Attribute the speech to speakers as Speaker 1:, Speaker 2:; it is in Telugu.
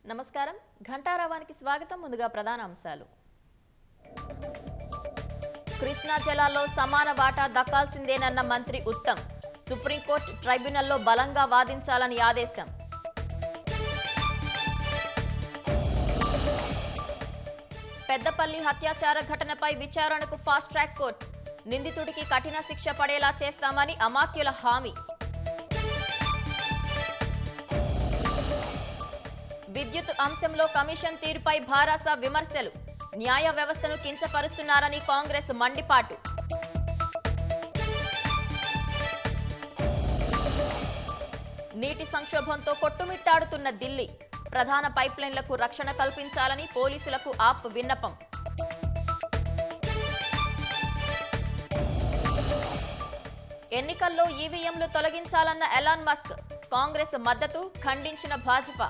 Speaker 1: నమస్కారం ఘంటారావానికి స్వాగతం ముందుగా ప్రధాన అంశాలు కృష్ణా జలాల్లో సమాన వాటా దక్కాల్సిందేనన్న మంత్రి ఉత్తమ్ సుప్రీంకోర్టు ట్రైబ్యునల్లో బలంగా వాదించాలని ఆదేశం పెద్దపల్లి హత్యాచార ఘటనపై విచారణకు ఫాస్ట్ ట్రాక్ కోర్టు నిందితుడికి కఠిన శిక్ష పడేలా చేస్తామని అమాత్యుల హామీ విద్యుత్ అంశంలో కమిషన్ తీరుపై భారాస విమర్శలు న్యాయ వ్యవస్థను కించపరుస్తున్నారని కాంగ్రెస్ మండిపాటు నీటి సంక్షోభంతో కొట్టుమిట్టాడుతున్న ఢిల్లీ ప్రధాన పైప్లైన్లకు రక్షణ కల్పించాలని పోలీసులకు ఆప్ విన్నపం ఎన్నికల్లో ఈవీఎంలు తొలగించాలన్న ఎలాన్ మస్క్ కాంగ్రెస్ మద్దతు ఖండించిన భాజపా